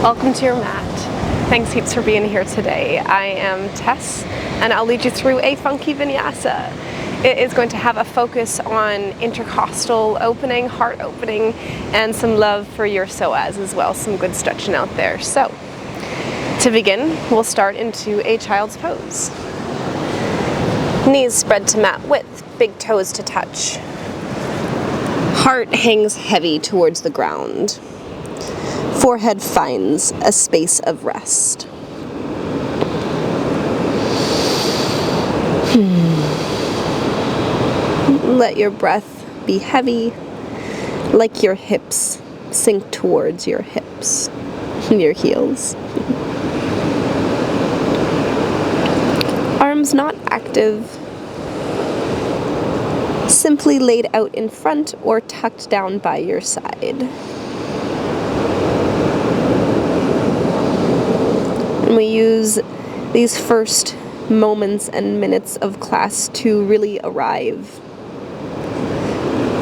Welcome to your mat. Thanks heaps for being here today. I am Tess and I'll lead you through a funky vinyasa. It is going to have a focus on intercostal opening, heart opening, and some love for your psoas as well, some good stretching out there. So, to begin, we'll start into a child's pose. Knees spread to mat width, big toes to touch. Heart hangs heavy towards the ground. Forehead finds a space of rest. Let your breath be heavy, like your hips sink towards your hips, your heels. Arms not active, simply laid out in front or tucked down by your side. And we use these first moments and minutes of class to really arrive.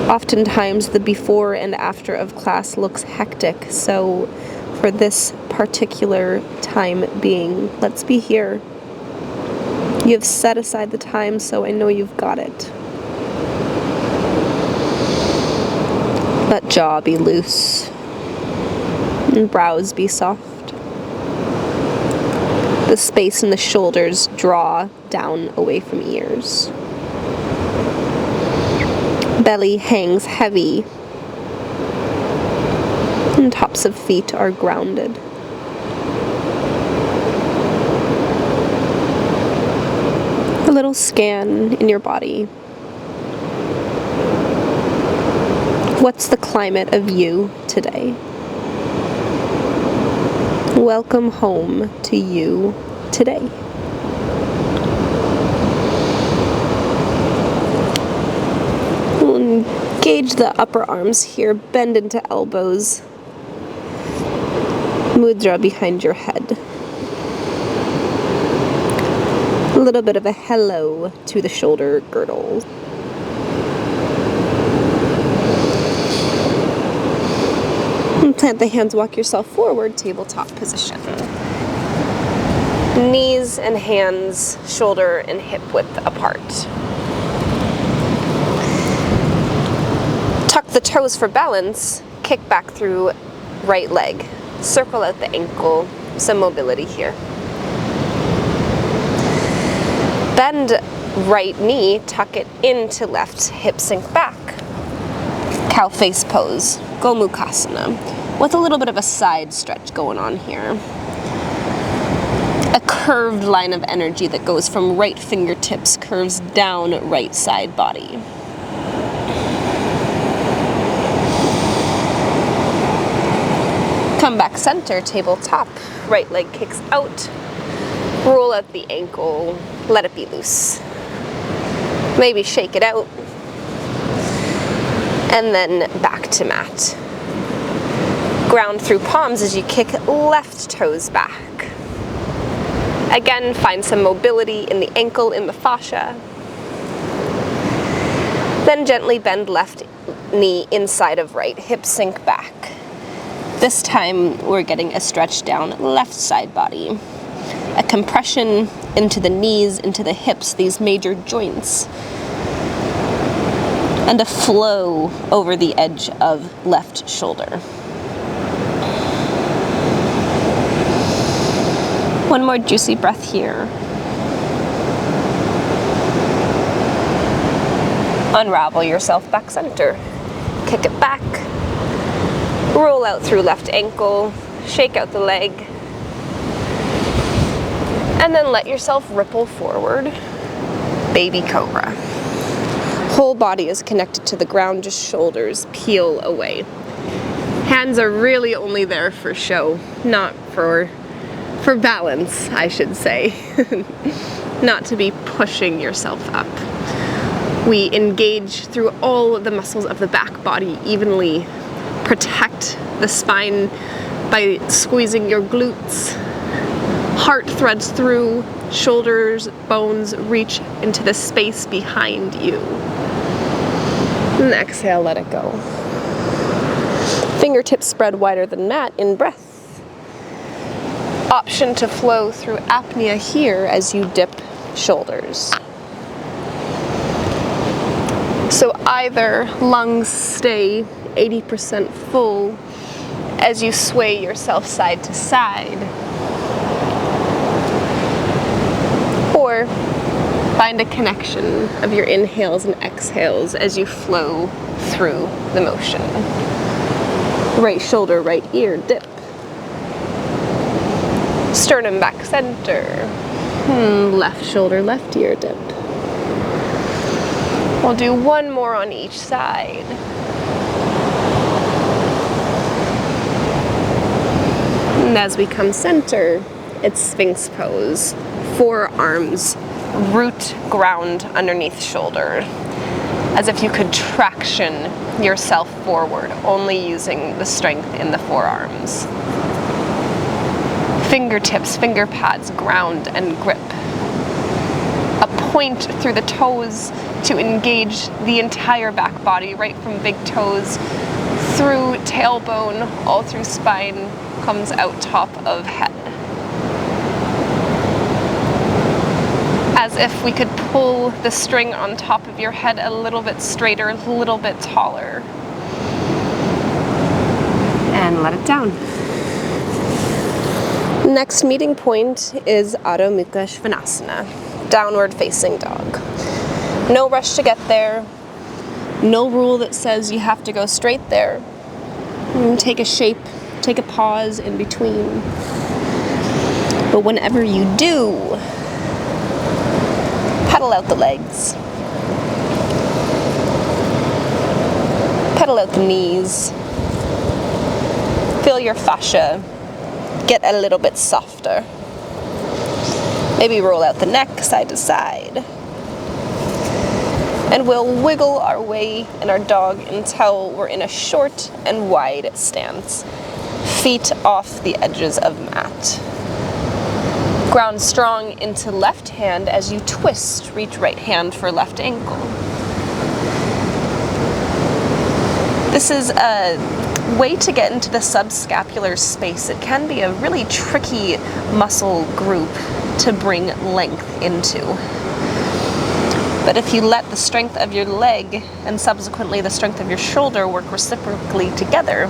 Oftentimes the before and after of class looks hectic, so for this particular time being, let's be here. You've set aside the time, so I know you've got it. Let jaw be loose and brows be soft. The space in the shoulders draw down away from ears. Belly hangs heavy, and tops of feet are grounded. A little scan in your body. What's the climate of you today? Welcome home to you today. We'll engage the upper arms here, bend into elbows. Mudra behind your head. A little bit of a hello to the shoulder girdle. And plant the hands, walk yourself forward, tabletop position. Knees and hands, shoulder and hip width apart. Tuck the toes for balance, kick back through right leg. Circle out the ankle, some mobility here. Bend right knee, tuck it into left hip, sink back. Cow face pose, Gomukhasana, with a little bit of a side stretch going on here. A curved line of energy that goes from right fingertips, curves down right side body. Come back center, tabletop, right leg kicks out. Roll out the ankle, let it be loose. Maybe shake it out. And then back to mat. Ground through palms as you kick left toes back. Again, find some mobility in the ankle, in the fascia. Then gently bend left knee inside of right, hip sink back. This time we're getting a stretch down left side body. A compression into the knees, into the hips, these major joints. And a flow over the edge of left shoulder. One more juicy breath here. Unravel yourself back center. Kick it back. Roll out through left ankle. Shake out the leg. And then let yourself ripple forward. Baby cobra. Whole body is connected to the ground, just shoulders peel away. Hands are really only there for show, not for balance, I should say. Not to be pushing yourself up. We engage through all the muscles of the back body evenly. Protect the spine by squeezing your glutes. Heart threads through, shoulders, bones reach into the space behind you. And exhale, let it go. Fingertips spread wider than mat in breath. Option to flow through apnea here as you dip shoulders. So either lungs stay 80% full as you sway yourself side to side, or find a connection of your inhales and exhales as you flow through the motion. Right shoulder, right ear, dip. Sternum back center. Left shoulder, left ear, dip. We'll do one more on each side. And as we come center, it's Sphinx pose. Forearms root ground underneath shoulder, as if you could traction yourself forward, only using the strength in the forearms. Fingertips, finger pads, ground and grip. A point through the toes to engage the entire back body, right from big toes through tailbone, all through spine, comes out top of head. As if we could pull the string on top of your head a little bit straighter, a little bit taller. And let it down. Next meeting point is Adho Mukha Svanasana, downward facing dog. No rush to get there. No rule that says you have to go straight there. Take a shape, take a pause in between. But whenever you do, pedal out the legs. Pedal out the knees. Feel your fascia get a little bit softer. Maybe roll out the neck side to side. And we'll wiggle our way in our dog until we're in a short and wide stance. Feet off the edges of mat. Ground strong into left hand as you twist, reach right hand for left ankle. This is a way to get into the subscapular space. It can be a really tricky muscle group to bring length into. But if you let the strength of your leg and subsequently the strength of your shoulder work reciprocally together,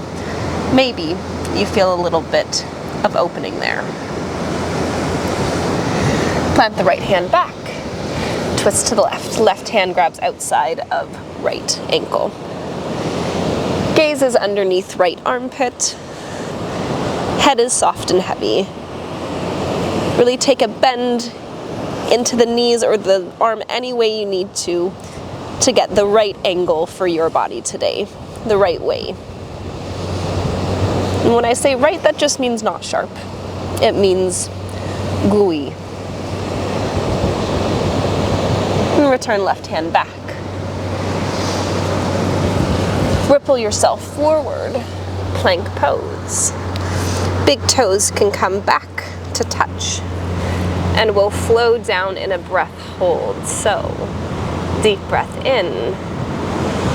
maybe you feel a little bit of opening there. Plant the right hand back. Twist to the left. Left hand grabs outside of right ankle. Gaze is underneath right armpit. Head is soft and heavy. Really take a bend into the knees or the arm any way you need to get the right angle for your body today, the right way. And when I say right, that just means not sharp. It means gooey. And return left hand back. Ripple yourself forward, plank pose. Big toes can come back to touch. And we'll flow down in a breath hold. So, deep breath in,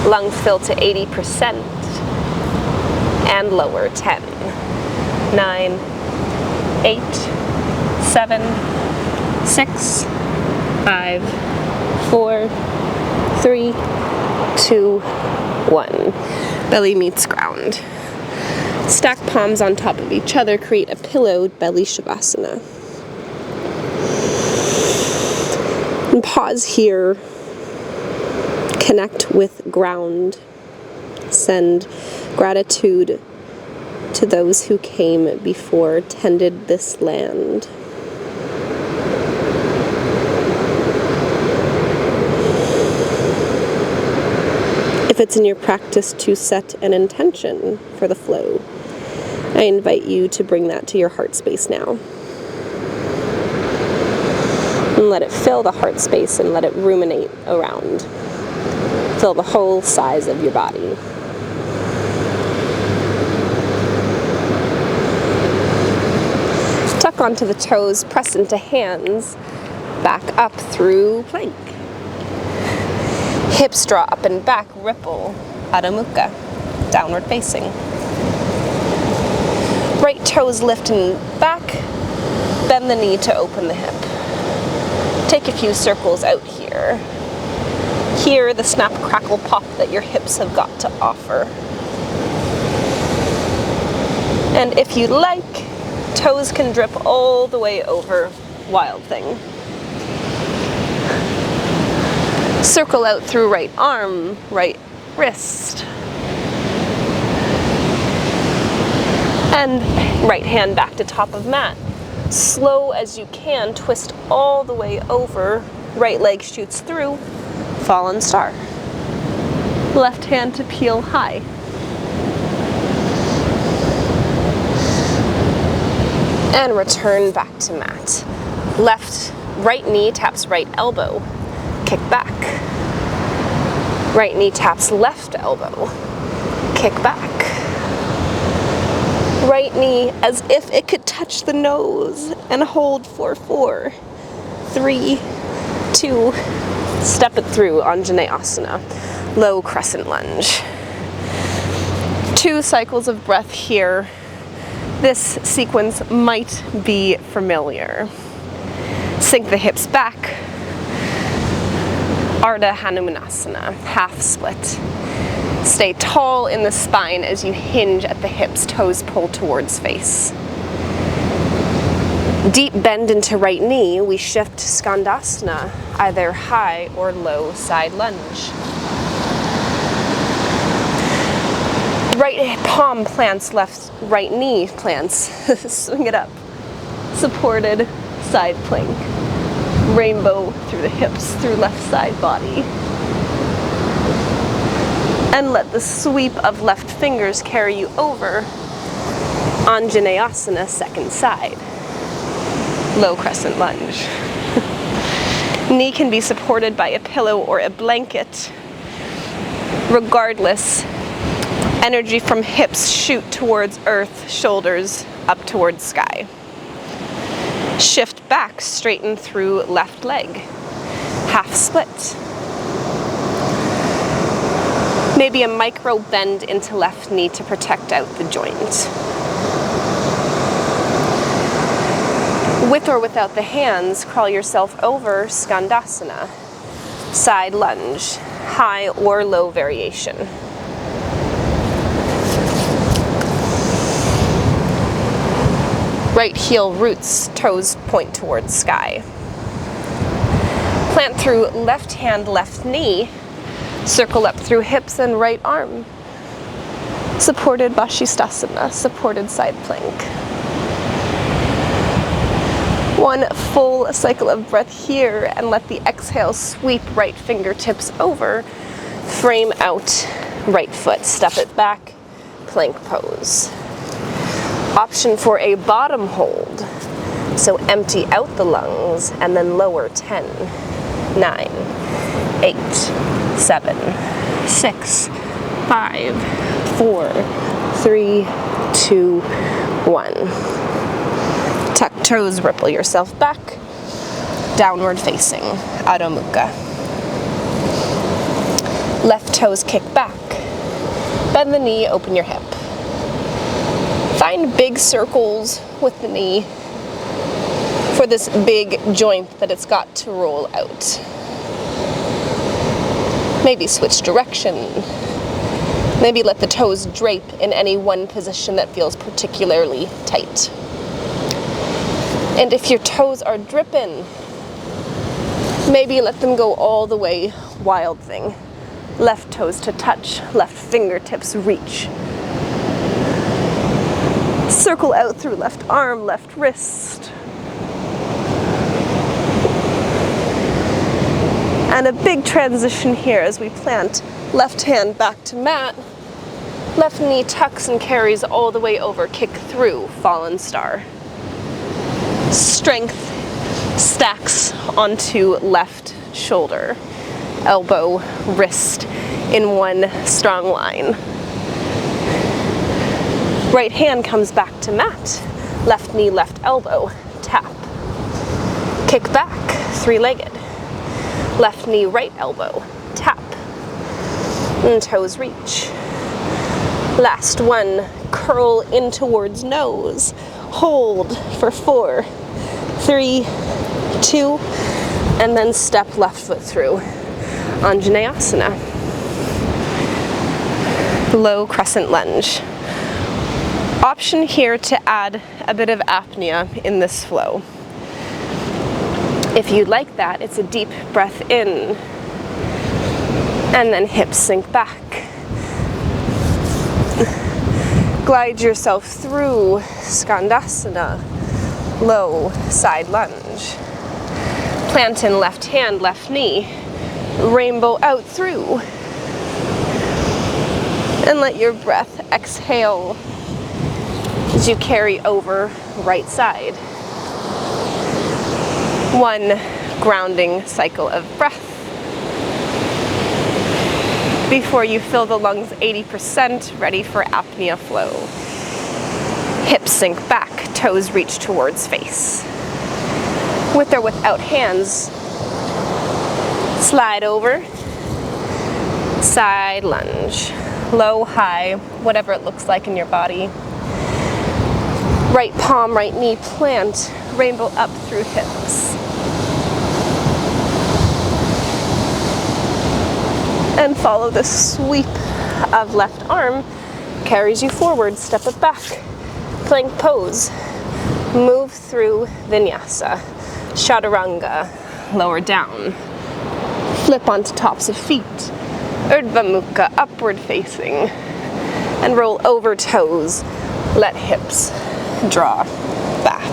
lung fill to 80%, and lower 10, 9, 8, 7, 6, 5, 4, 3, 2, 1. Belly meets ground. Stack palms on top of each other, create a pillowed belly shavasana. And pause here. Connect with ground. Send gratitude to those who came before, tended this land. If it's in your practice to set an intention for the flow, I invite you to bring that to your heart space now. And let it fill the heart space and let it ruminate around. Fill the whole size of your body. Tuck onto the toes, press into hands, back up through plank. Hips draw up and back, ripple, Adho Mukha, downward facing. Right toes lift and back, Bend the knee to open the hip. Take a few circles out here. Hear the snap, crackle, pop that your hips have got to offer. And if you like, toes can drip all the way over, wild thing. Circle out through right arm, right wrist. And right hand back to top of mat. Slow as you can, twist all the way over, right leg shoots through, fallen star. Left hand to peel high. And return back to mat. Right knee taps right elbow, kick back. Right knee taps left elbow, kick back. Right knee as if it could touch the nose and hold for 4, 3, 2, step it through Anjaneyasana, low crescent lunge. 2 cycles of breath here. This sequence might be familiar. Sink the hips back. Ardha Hanumanasana, half split. Stay tall in the spine as you hinge at the hips, toes pull towards face. Deep bend into right knee, we shift to Skandasana, either high or low side lunge. Right palm plants, right knee plants. Swing it up. Supported side plank. Rainbow through the hips, through left side body. And let the sweep of left fingers carry you over Anjaneyasana, second side. Low crescent lunge. Knee can be supported by a pillow or a blanket. Regardless, energy from hips shoot towards earth, shoulders up towards sky. Shift back, straighten through left leg. Half split. Maybe a micro bend into left knee to protect out the joint. With or without the hands, crawl yourself over Skandasana. Side lunge, high or low variation. Right heel roots, toes point towards sky. Plant through left hand, left knee. Circle up through hips and right arm. Supported Vashisthasana, supported side plank. 1 full cycle of breath here, and let the exhale sweep right fingertips over. Frame out right foot, step it back, plank pose. Option for a bottom hold. So empty out the lungs and then lower 10, 9, 8, 7, 6, 5, 4, 3, 2, 1. Tuck toes, ripple yourself back. Downward facing, Adho Mukha. Left toes kick back. Bend the knee, open your hip. Find big circles with the knee for this big joint that it's got to roll out. Maybe switch direction. Maybe let the toes drape in any one position that feels particularly tight. And if your toes are dripping, maybe let them go all the way, wild thing. Left toes to touch, left fingertips reach. Circle out through left arm, left wrist. And a big transition here as we plant left hand back to mat. Left knee tucks and carries all the way over, kick through, fallen star. Strength stacks onto left shoulder. Elbow, wrist in one strong line. Right hand comes back to mat. Left knee, left elbow, tap. Kick back, 3-legged. Left knee, right elbow, tap. And toes reach. Last one, curl in towards nose. Hold for 4, 3, 2, and then step left foot through. Anjaneyasana. Low crescent lunge. Option here to add a bit of apnea in this flow. If you'd like that, it's a deep breath in, and then hips sink back. Glide yourself through Skandasana, low side lunge. Plant in left hand, left knee, rainbow out through. And let your breath exhale as you carry over right side. One grounding cycle of breath before you fill the lungs 80%, ready for apnea flow. Hips sink back, toes reach towards face. With or without hands, slide over, side lunge, low, high, whatever it looks like in your body. Right palm, right knee plant, rainbow up through hips. And follow the sweep of left arm, carries you forward, step it back. Plank pose, move through Vinyasa. Chaturanga, lower down. Flip onto tops of feet. Urdhva Mukha, upward facing. And roll over toes. Let hips draw back.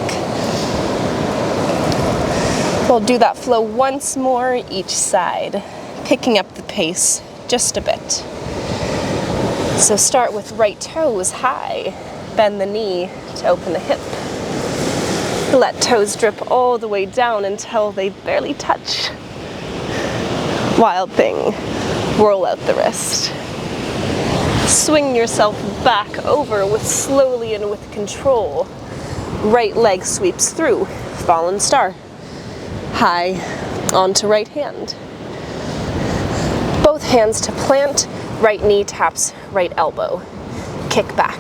We'll do that flow once more each side, picking up the pace just a bit. So start with right toes high. Bend the knee to open the hip. Let toes drip all the way down until they barely touch. Wild thing. Roll out the wrist. Swing yourself back over with slowly and with control. Right leg sweeps through. Fallen star. High onto right hand. Both hands to plant. Right knee taps right elbow. Kick back.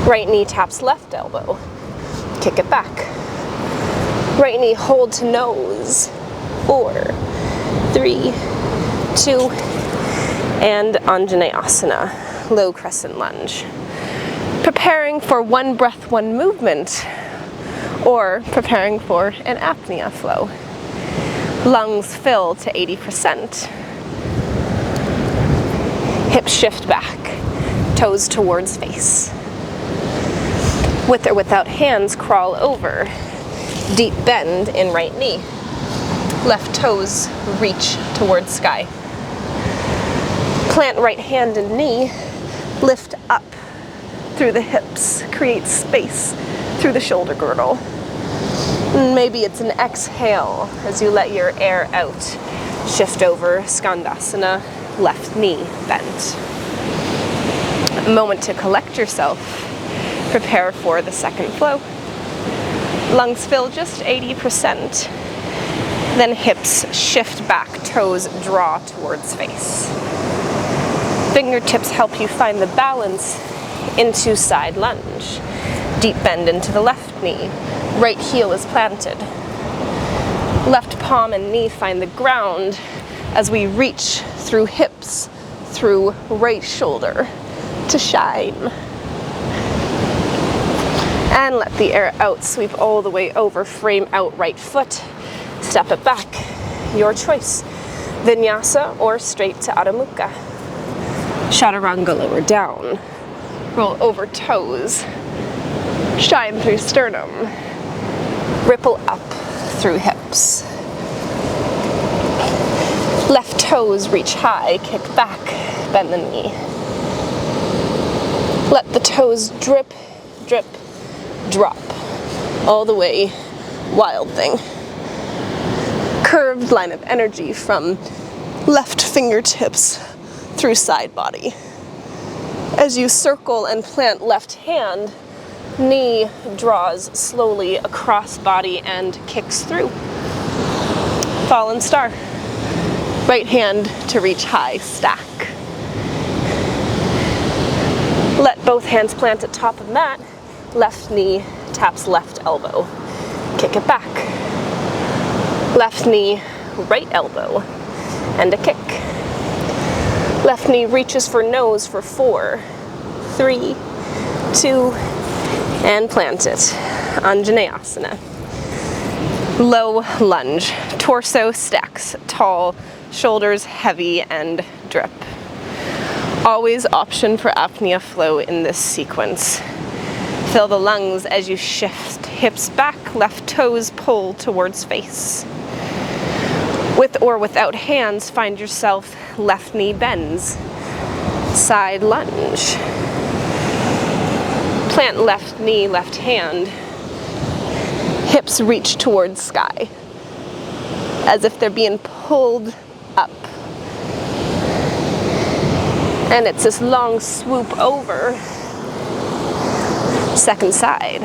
Right knee taps left elbow. Kick it back. Right knee hold to nose. 4, 3, 2, and Anjaneyasana, low crescent lunge. Preparing for one breath, one movement, or preparing for an apnea flow. Lungs fill to 80%. Hips shift back, toes towards face. With or without hands, crawl over. Deep bend in right knee. Left toes reach towards sky. Plant right hand and knee. Lift up through the hips. Create space through the shoulder girdle. And maybe it's an exhale as you let your air out. Shift over Skandasana, left knee bent. A moment to collect yourself. Prepare for the second flow. Lungs fill just 80%. Then hips shift back, toes draw towards face. Fingertips help you find the balance into side lunge. Deep bend into the left knee. Right heel is planted. Left palm and knee find the ground as we reach through hips, through right shoulder to shine. And let the air out, sweep all the way over, frame out right foot, step it back. Your choice. Vinyasa or straight to Adho Mukha. Chaturanga, lower down. Roll over toes. Shine through sternum. Ripple up through hips. Left toes reach high, kick back, bend the knee. Let the toes drip, drip, drop, all the way, wild thing. Curved line of energy from left fingertips through side body. As you circle and plant left hand, knee draws slowly across body and kicks through. Fallen star. Right hand to reach high, stack. Let both hands plant at top of mat. Left knee taps left elbow. Kick it back. Left knee, right elbow, and a kick. Left knee reaches for nose for 4, 3, 2, and plant it. Anjaneyasana. Low lunge. Torso stacks tall, shoulders heavy and drip. Always option for apnea flow in this sequence. Fill the lungs as you shift hips back, left toes pull towards face. With or without hands, find yourself left knee bends. Side lunge. Plant left knee, left hand. Hips reach towards sky, as if they're being pulled up. And it's this long swoop over. Second side.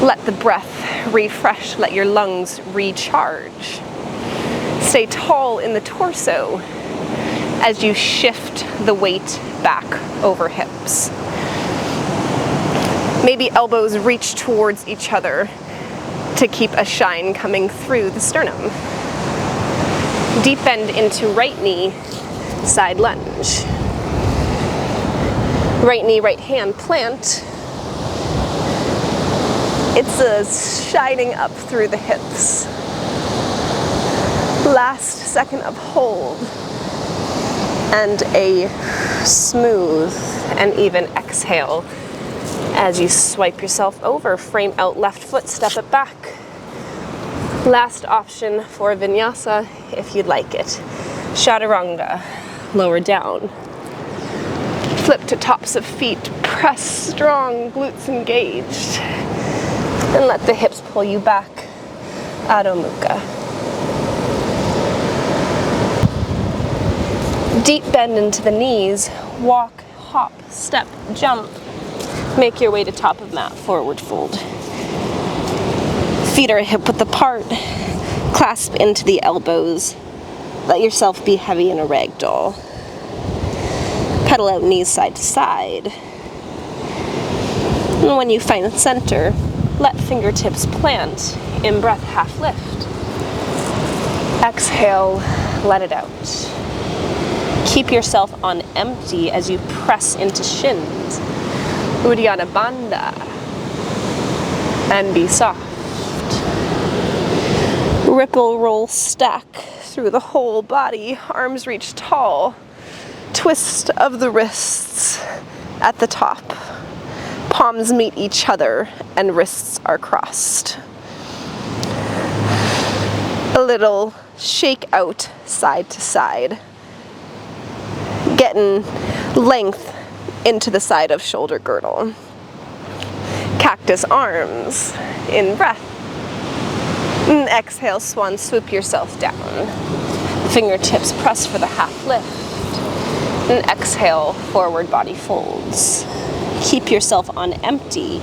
Let the breath refresh, let your lungs recharge. Stay tall in the torso as you shift the weight back over hips. Maybe elbows reach towards each other to keep a shine coming through the sternum. Deep bend into right knee, side lunge. Right knee, right hand, plant. It's a shining up through the hips. Last second of hold. And a smooth and even exhale as you swipe yourself over. Frame out left foot, step it back. Last option for vinyasa, if you'd like it. Chaturanga, lower down. Flip to tops of feet, press strong, glutes engaged. And let the hips pull you back, Adho Mukha. Deep bend into the knees, walk, hop, step, jump. Make your way to top of mat, forward fold. Feet are hip width apart, clasp into the elbows. Let yourself be heavy in a ragdoll. Pedal out knees side to side. And when you find center, let fingertips plant. In breath, half lift. Exhale, let it out. Keep yourself on empty as you press into shins. Uddiyana Bandha. And be soft. Ripple, roll, stack through the whole body. Arms reach tall. Twist of the wrists at the top. Palms meet each other and wrists are crossed. A little shake out side to side. Getting length into the side of shoulder girdle. Cactus arms in breath. And exhale, swan, swoop yourself down. Fingertips press for the half lift. And exhale, forward body folds. Keep yourself on empty.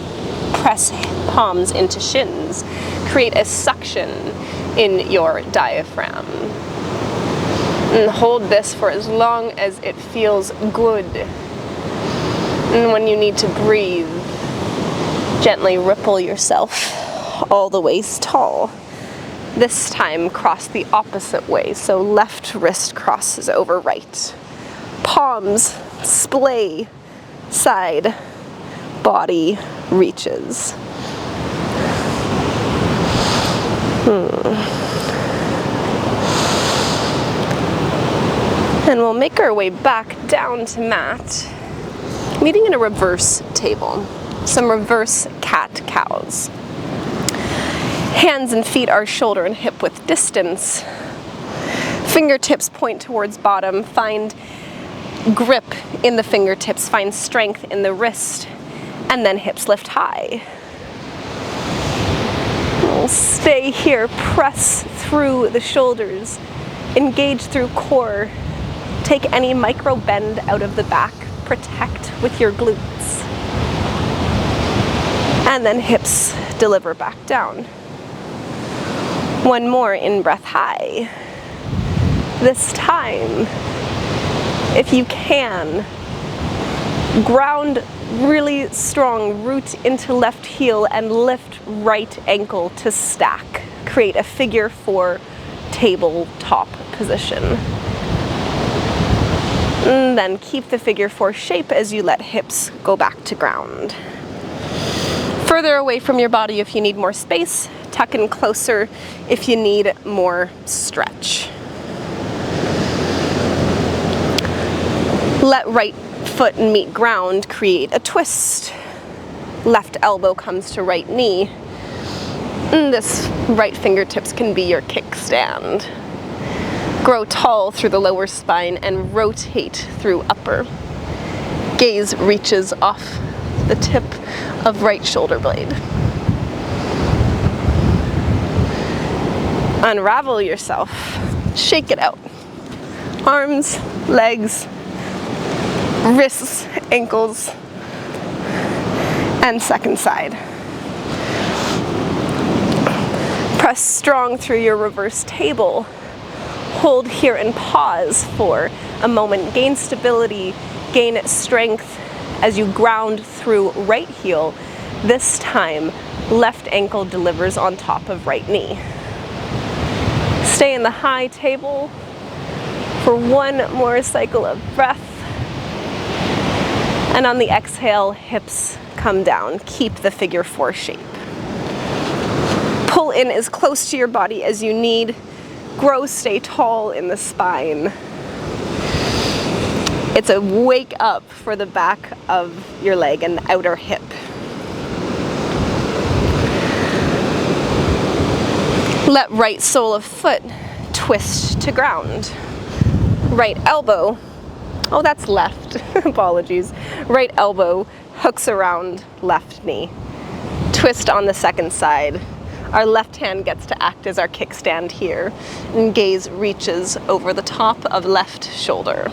Press palms into shins. Create a suction in your diaphragm. And hold this for as long as it feels good. And when you need to breathe, gently ripple yourself all the way tall. This time, cross the opposite way, so left wrist crosses over right. Palms splay, side, body reaches. And we'll make our way back down to mat, meeting in a reverse table. Some reverse cat-cows. Hands and feet are shoulder and hip width distance. Fingertips point towards bottom. Find grip in the fingertips. Find strength in the wrist. And then hips lift high. We'll stay here. Press through the shoulders. Engage through core. Take any micro bend out of the back. Protect with your glutes. And then hips deliver back down. One more in breath high. This time, if you can, ground really strong root into left heel and lift right ankle to stack. Create a figure 4 tabletop position. And then keep the figure 4 shape as you let hips go back to ground. Further away from your body if you need more space, tuck in closer if you need more stretch. Let right foot meet ground, create a twist. Left elbow comes to right knee. And this right fingertips can be your kickstand. Grow tall through the lower spine and rotate through upper. Gaze reaches off the tip of right shoulder blade. Unravel yourself. Shake it out. Arms, legs, wrists, ankles, and second side. Press strong through your reverse table. Hold here and pause for a moment. Gain stability, gain strength as you ground through right heel. This time, left ankle delivers on top of right knee. Stay in the high table for one more cycle of breath. And on the exhale, hips come down. Keep the figure 4 shape. Pull in as close to your body as you need. Grow, stay tall in the spine. It's a wake up for the back of your leg and the outer hip. Let right sole of foot twist to ground. Right elbow, oh that's left, apologies. Right elbow hooks around left knee. Twist on the second side. Our left hand gets to act as our kickstand here, and gaze reaches over the top of left shoulder.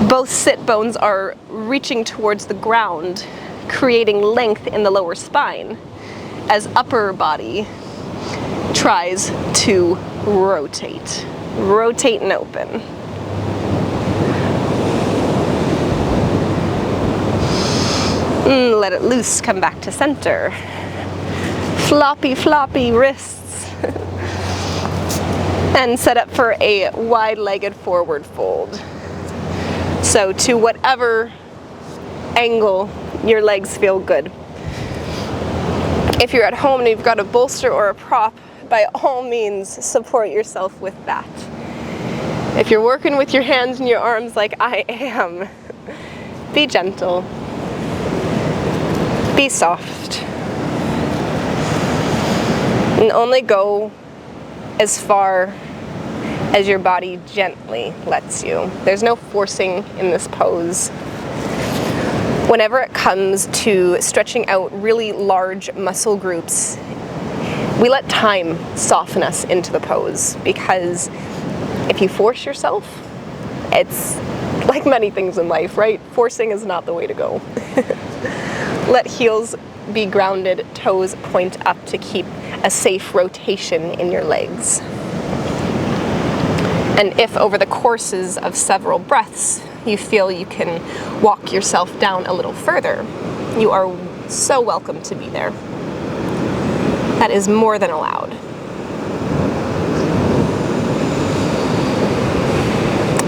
Both sit bones are reaching towards the ground, creating length in the lower spine, as upper body tries to rotate. Rotate and open. Let it loose, come back to center. Floppy, floppy wrists. And set up for a wide-legged forward fold. So to whatever angle your legs feel good. If you're at home and you've got a bolster or a prop, by all means support yourself with that. If you're working with your hands and your arms like I am, be gentle. Be soft. And only go as far as your body gently lets you. There's no forcing in this pose. Whenever it comes to stretching out really large muscle groups, we let time soften us into the pose, because if you force yourself, it's like many things in life, right? Forcing is not the way to go. Let heels be grounded, toes point up to keep a safe rotation in your legs. And if over the courses of several breaths you feel you can walk yourself down a little further, you are so welcome to be there. That is more than allowed.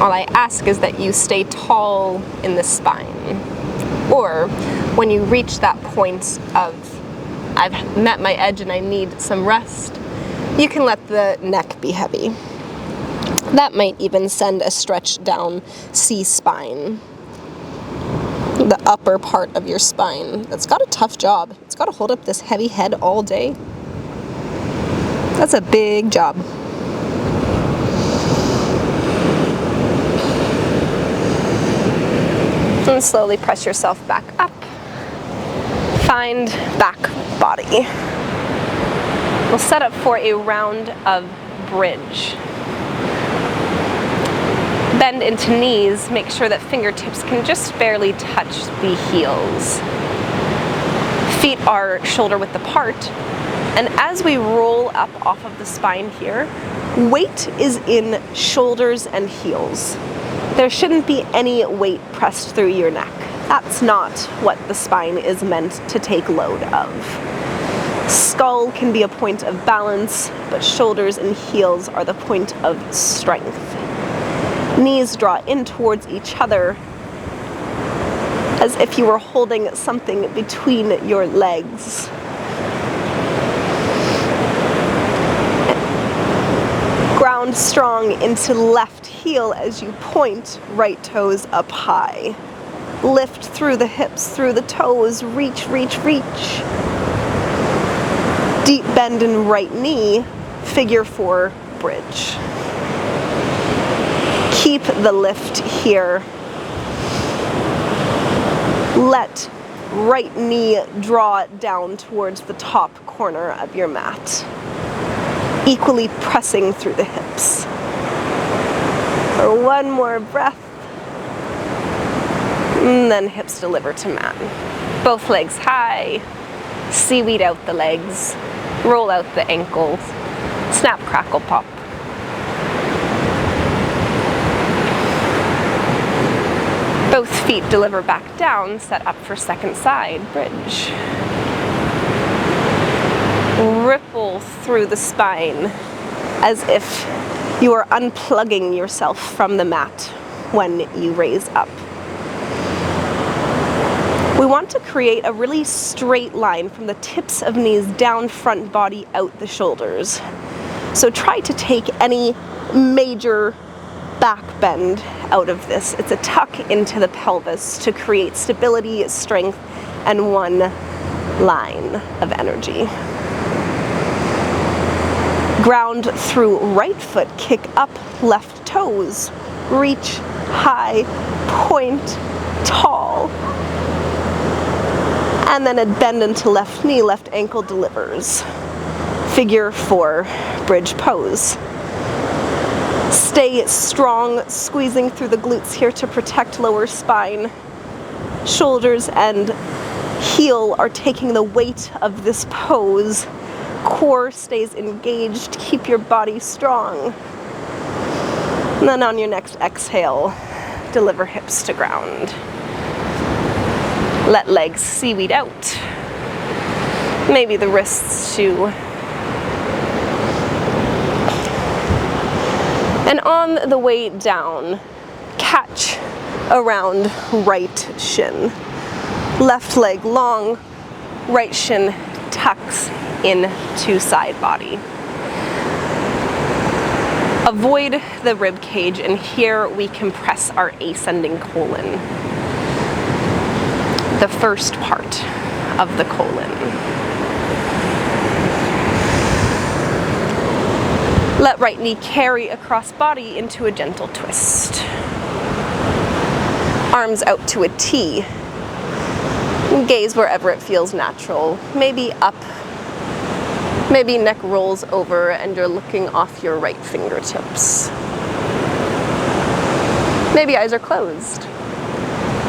All I ask is that you stay tall in the spine. Or when you reach that point of, I've met my edge and I need some rest, you can let the neck be heavy. That might even send a stretch down C-spine, the upper part of your spine. That's got a tough job. It's got to hold up this heavy head all day. That's a big job. And slowly press yourself back up. Find back body. We'll set up for a round of bridge. Bend into knees, make sure that fingertips can just barely touch the heels. Feet are shoulder width apart. And as we roll up off of the spine here, weight is in shoulders and heels. There shouldn't be any weight pressed through your neck. That's not what the spine is meant to take load of. Skull can be a point of balance, but shoulders and heels are the point of strength. Knees draw in towards each other as if you were holding something between your legs. Ground strong into left heel as you point, right toes up high. Lift through the hips, through the toes, reach, reach, reach. Deep bend in right knee, figure 4 bridge. Keep the lift here. Let right knee draw down towards the top corner of your mat, equally pressing through the hips. For one more breath, and then hips deliver to mat. Both legs high, seaweed out the legs, roll out the ankles, snap, crackle, pop. Both feet deliver back down, set up for second side bridge. Ripple through the spine as if you are unplugging yourself from the mat when you raise up. We want to create a really straight line from the tips of knees down, front body, out the shoulders. So try to take any major back bend out of this. It's a tuck into the pelvis to create stability, strength, and one line of energy. Ground through right foot, kick up left toes, reach high, point tall, and then a bend into left knee, left ankle delivers. Figure 4 bridge pose. Stay strong, squeezing through the glutes here to protect lower spine. Shoulders and heel are taking the weight of this pose. Core stays engaged, keep your body strong. And then on your next exhale, deliver hips to ground. Let legs seaweed out. Maybe the wrists too. And on the way down, catch around right shin. Left leg long, right shin tucks into side body. Avoid the rib cage, and here we compress our ascending colon, the first part of the colon. Let right knee carry across body into a gentle twist. Arms out to a T. Gaze wherever it feels natural. Maybe up. Maybe neck rolls over and you're looking off your right fingertips. Maybe eyes are closed.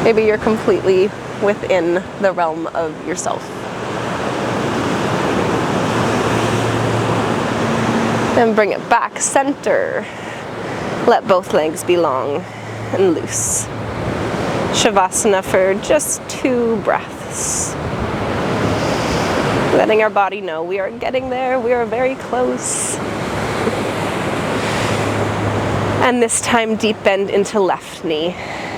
Maybe you're completely within the realm of yourself. Then bring it back, center. Let both legs be long and loose. Shavasana for just 2 breaths. Letting our body know we are getting there, we are very close. And this time, deep bend into left knee.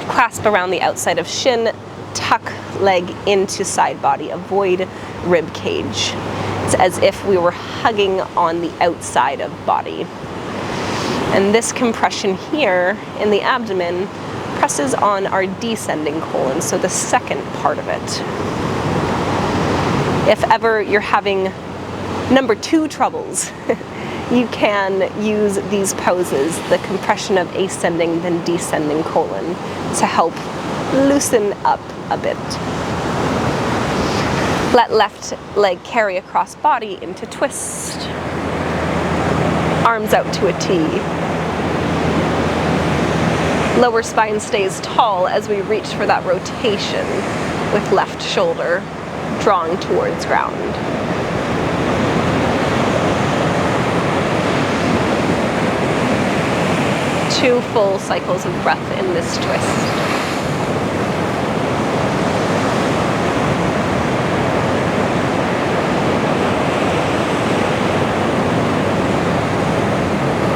Clasp around the outside of shin, tuck leg into side body, avoid rib cage. It's as if we were hugging on the outside of body. And this compression here in the abdomen presses on our descending colon, so the second part of it. If ever you're having number 2 troubles, you can use these poses, the compression of ascending then descending colon, to help loosen up a bit. Let left leg carry across body into twist. Arms out to a T. Lower spine stays tall as we reach for that rotation with left shoulder drawing towards ground. 2 full cycles of breath in this twist.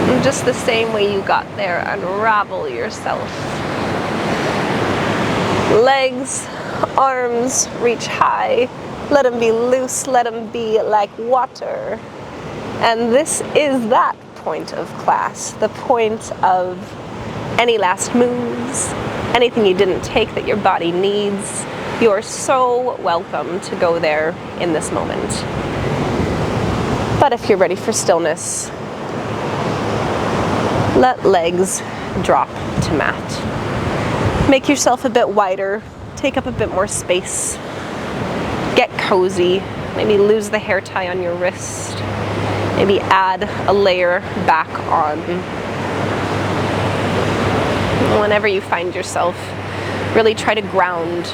And just the same way you got there, unravel yourself. Legs, arms, reach high. Let them be loose, let them be like water. And this is that point of class, the point of any last moves, anything you didn't take that your body needs. You're so welcome to go there in this moment. But if you're ready for stillness, let legs drop to mat. Make yourself a bit wider, take up a bit more space, get cozy, maybe lose the hair tie on your wrist, maybe add a layer back on. Whenever you find yourself, really try to ground.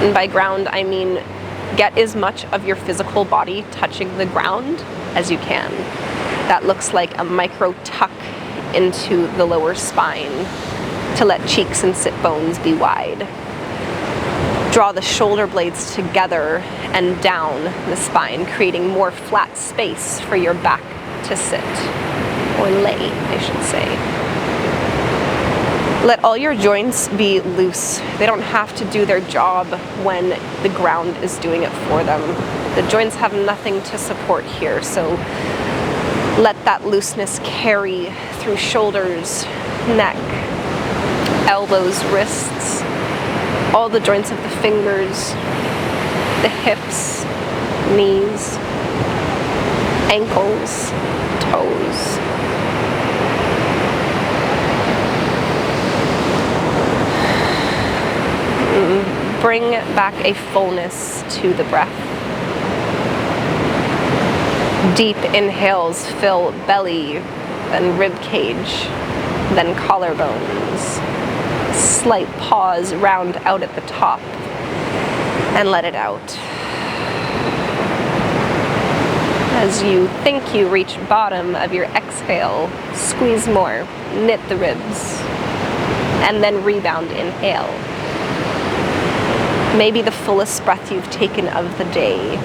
And by ground, I mean get as much of your physical body touching the ground as you can. That looks like a micro tuck into the lower spine to let cheeks and sit bones be wide. Draw the shoulder blades together and down the spine, creating more flat space for your back to sit, or lay, I should say. Let all your joints be loose. They don't have to do their job when the ground is doing it for them. The joints have nothing to support here, so let that looseness carry through shoulders, neck, elbows, wrists, all the joints of the fingers, the hips, knees, ankles, toes. Bring back a fullness to the breath. Deep inhales fill belly, then rib cage, then collarbones. Slight pause, round out at the top, and let it out. As you think you reach bottom of your exhale, squeeze more, knit the ribs, and then rebound, inhale. Maybe the fullest breath you've taken of the day.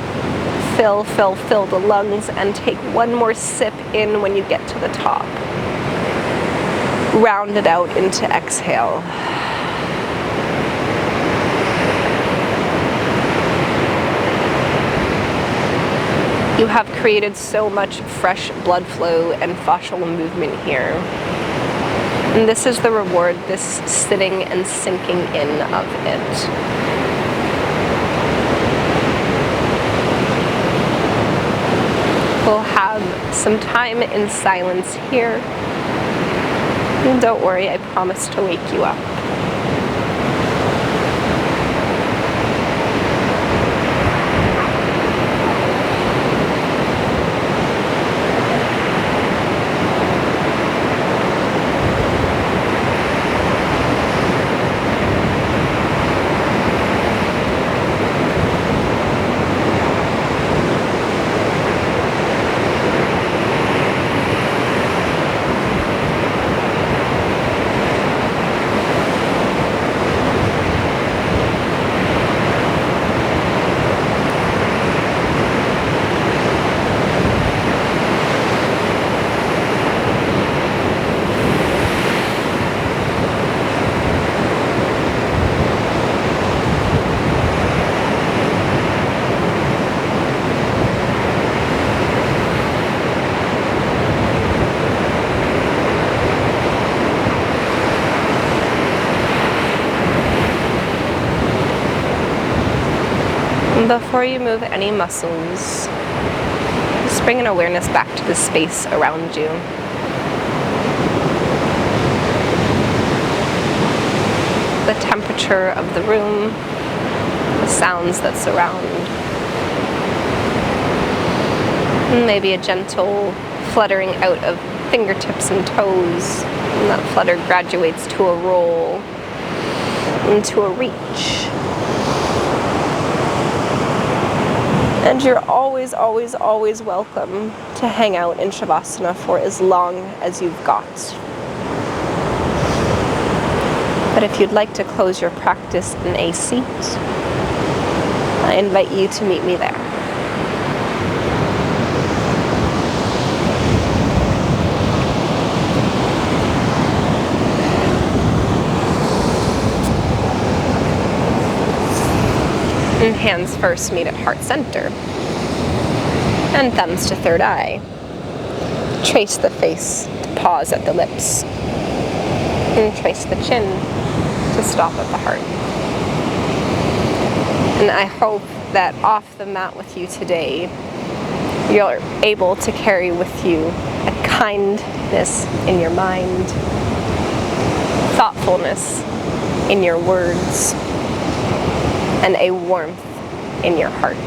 Fill, fill, fill the lungs and take one more sip in when you get to the top. Round it out into exhale. You have created so much fresh blood flow and fascial movement here. And this is the reward, this sitting and sinking in of it. We'll have some time in silence here. And don't worry, I promise to wake you up. Before you move any muscles, just bring an awareness back to the space around you. The temperature of the room, the sounds that surround. And maybe a gentle fluttering out of fingertips and toes. And that flutter graduates to a roll, into a reach. And you're always, always, always welcome to hang out in Shavasana for as long as you've got. But if you'd like to close your practice in a seat, I invite you to meet me there. And hands first meet at heart center. And thumbs to third eye. Trace the face to pause at the lips. And trace the chin to stop at the heart. And I hope that off the mat with you today, you're able to carry with you a kindness in your mind, thoughtfulness in your words, and a warmth in your heart.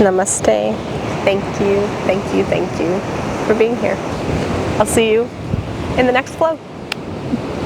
Namaste. Thank you, thank you, thank you for being here. I'll see you in the next flow.